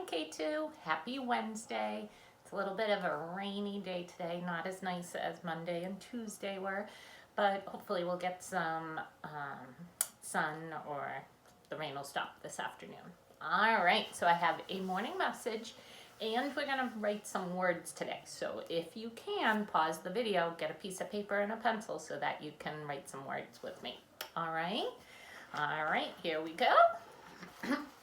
K2. Happy Wednesday. It's a little bit of a rainy day today, not as nice as Monday and Tuesday were, but hopefully we'll get some sun or the rain will stop this afternoon. All right, so I have a morning message and we're gonna write some words today. So if you can, pause the video, get a piece of paper and a pencil so that you can write some words with me. All right, here we go.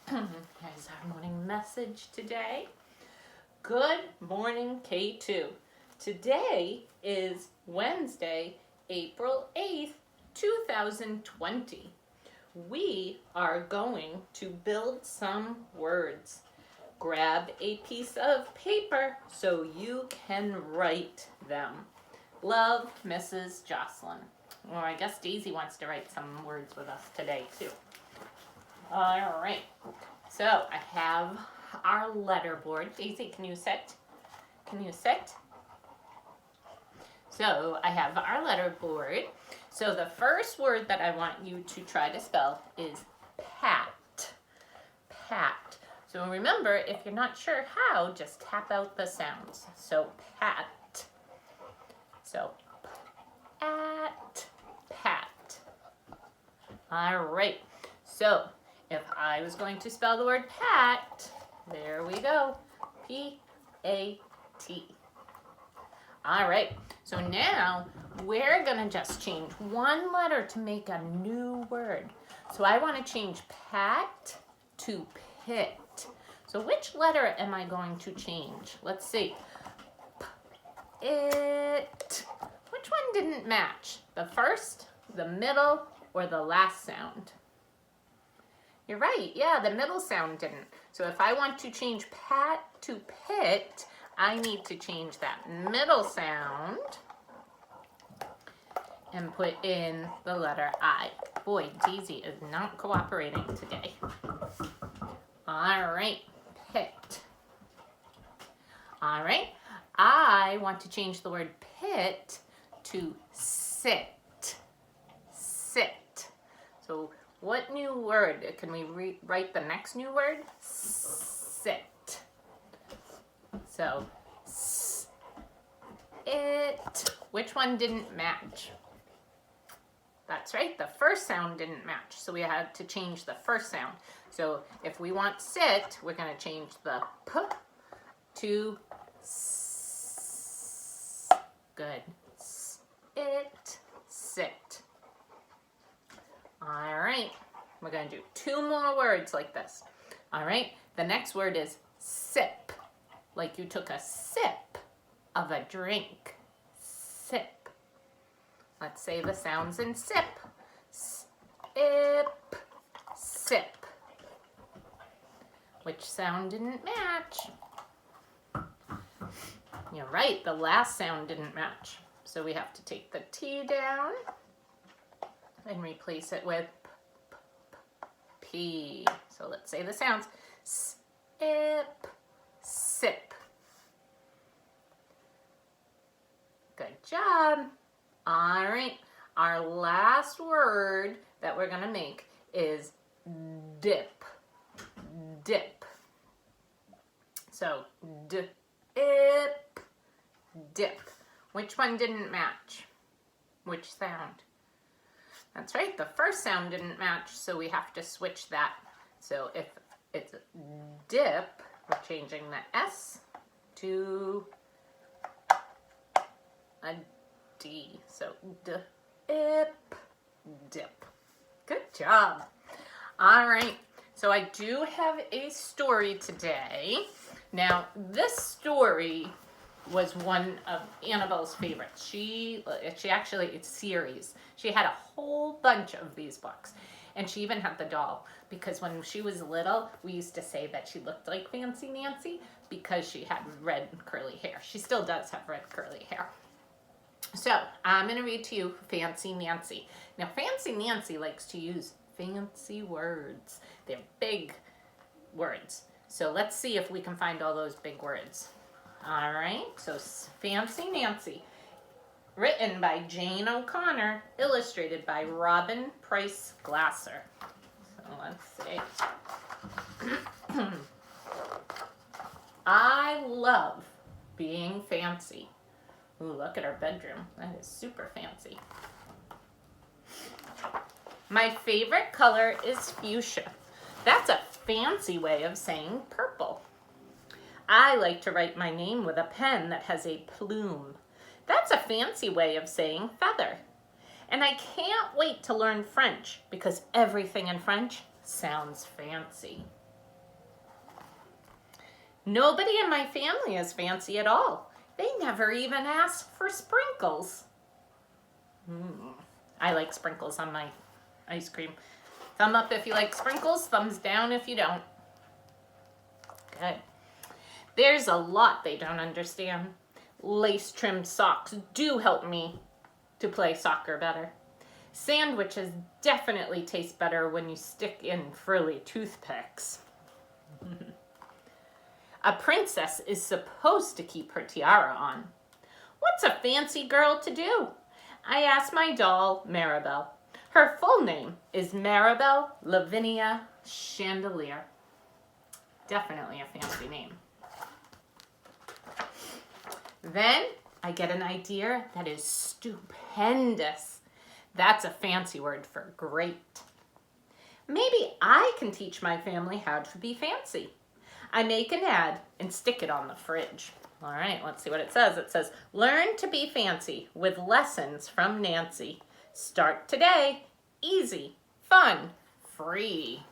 Here's our morning message today. Good morning, K2. Today is Wednesday, April 8th, 2020. We are going to build some words. Grab a piece of paper so you can write them. Love, Mrs. Jocelyn. Or I guess Daisy wants to write some words with us today too. All right, so I have our letter board. Daisy, can you sit? So I have our letter board. So the first word that I want you to try to spell is pat. Pat. So remember, if you're not sure how, just tap out the sounds. So pat. So pat. All right. So if I was going to spell the word pat, there we go. P-A-T. All right. So now we're going to just change one letter to make a new word. So I want to change pat to pit. So which letter am I going to change? Let's see. It. Which one didn't match? The first, the middle, or the last sound? You're right. Yeah, the middle sound didn't. So if I want to change pat to pit, I need to change that middle sound and put in the letter I. Boy, Daisy is not cooperating today. All right, pit. All right, I want to change the word pit to sit. Sit. So what new word? Can we write the next new word? Sit. So, it. Which one didn't match? That's right, the first sound didn't match, so we had to change the first sound. So if we want sit, we're going to change the p to s. Good. It, sit. All right, we're going to do two more words like this. All right, the next word is sip, like you took a sip of a drink. Sip. Let's say the sounds in sip. Sip, sip. Which sound didn't match? You're right, the last sound didn't match. So we have to take the T down and replace it with P. So let's say the sounds. Sip, sip. Good job. All right, our last word that we're gonna make is dip. Dip. So dip, dip. Which one didn't match? Which sound? That's right, the first sound didn't match, so we have to switch that. So if it's dip, we're changing the S to a D. So dip, dip. Good job. All right, so I do have a story today. Now, this story was one of Annabelle's favorites. She actually, it's series. She had a whole bunch of these books. And she even had the doll, because when she was little, we used to say that she looked like Fancy Nancy because she had red curly hair. She still does have red curly hair. So I'm going to read to you Fancy Nancy. Now, Fancy Nancy likes to use fancy words. They're big words. So let's see if we can find all those big words. All right, so Fancy Nancy, written by Jane O'Connor, illustrated by Robin Price Glasser. So let's see. love being fancy. Ooh, look at our bedroom. That is super fancy. My favorite color is fuchsia. That's a fancy way of saying purple. I like to write my name with a pen that has a plume. That's a fancy way of saying feather. And I can't wait to learn French because everything in French sounds fancy. Nobody in my family is fancy at all. They never even ask for sprinkles. I like sprinkles on my ice cream. Thumb up if you like sprinkles, thumbs down if you don't. Good. There's a lot they don't understand. Lace-trimmed socks do help me to play soccer better. Sandwiches definitely taste better when you stick in frilly toothpicks. A princess is supposed to keep her tiara on. What's a fancy girl to do? I asked my doll, Maribel. Her full name is Maribel Lavinia Chandelier. Definitely a fancy name. Then I get an idea that is stupendous. That's a fancy word for great. Maybe I can teach my family how to be fancy. I make an ad and stick it on the fridge. All right, let's see what it says. It says, learn to be fancy with lessons from Nancy. Start today. Easy, fun, free.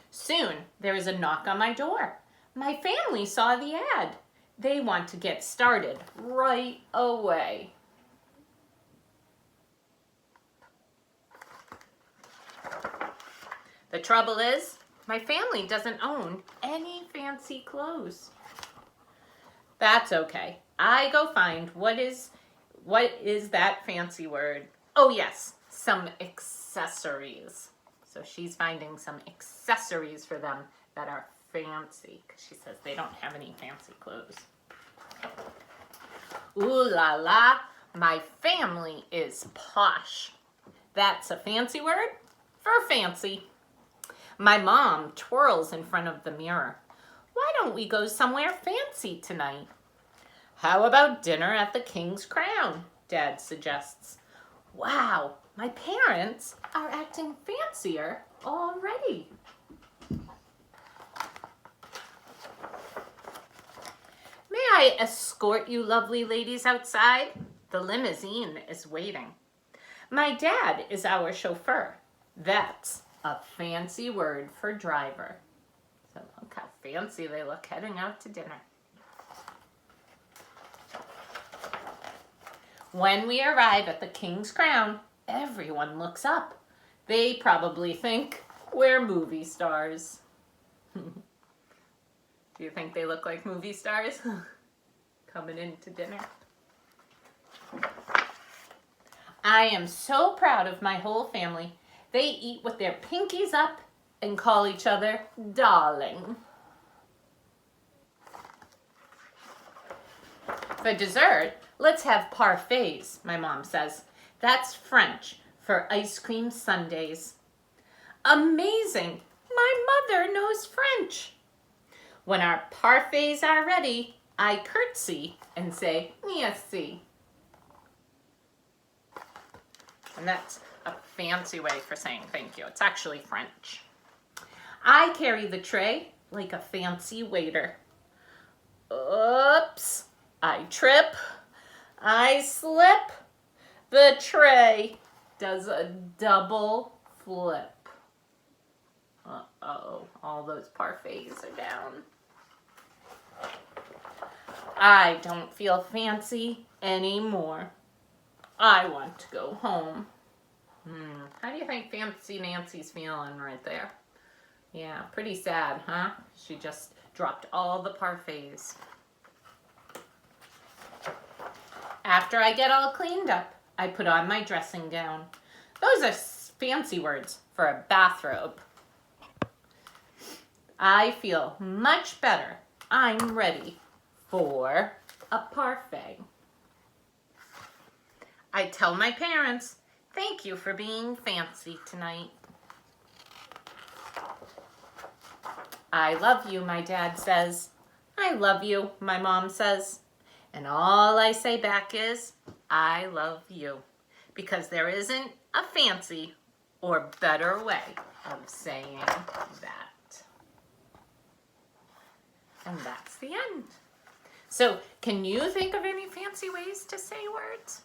Soon, there is a knock on my door. My family saw the ad. They want to get started right away. The trouble is, my family doesn't own any fancy clothes. That's okay. I go find what is that fancy word? Oh yes, some accessories. So she's finding some accessories for them that are fancy because she says they don't have any fancy clothes. Ooh la la, my family is posh. That's a fancy word for fancy. My mom twirls in front of the mirror. Why don't we go somewhere fancy tonight? How about dinner at the King's Crown? Dad suggests. Wow, my parents are acting fancier already. May I escort you lovely ladies outside? The limousine is waiting. My dad is our chauffeur. That's a fancy word for driver. So look how fancy they look heading out to dinner. When we arrive at the King's Crown, everyone looks up. They probably think we're movie stars. Do you think they look like movie stars? Coming into dinner. I am so proud of my whole family. They eat with their pinkies up and call each other darling. For dessert, let's have parfaits, my mom says. That's French for ice cream sundaes. Amazing! My mother knows French. When our parfaits are ready, I curtsy and say, merci. And that's a fancy way for saying thank you. It's actually French. I carry the tray like a fancy waiter. Oops, I trip, I slip. The tray does a double flip. Uh-oh, all those parfaits are down. I don't feel fancy anymore. I want to go home. How do you think Fancy Nancy's feeling right there? Yeah, pretty sad, huh? She just dropped all the parfaits. After I get all cleaned up, I put on my dressing gown. Those are fancy words for a bathrobe. I feel much better. I'm ready for a parfait. I tell my parents, thank you for being fancy tonight. I love you, my dad says. I love you, my mom says. And all I say back is, I love you. Because there isn't a fancy or better way of saying that. And that's the end. So, can you think of any fancy ways to say words?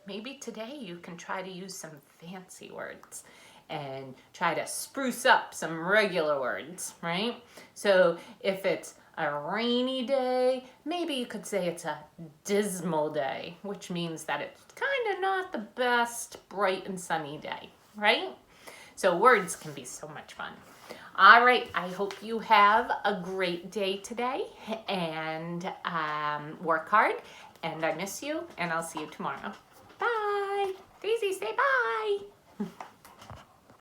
Maybe today you can try to use some fancy words and try to spruce up some regular words, right? So, if it's a rainy day, maybe you could say it's a dismal day, which means that it's kind of not the best bright and sunny day, right? So words can be so much fun. All right, I hope you have a great day today and work hard. And I miss you, and I'll see you tomorrow. Bye. Daisy, say bye.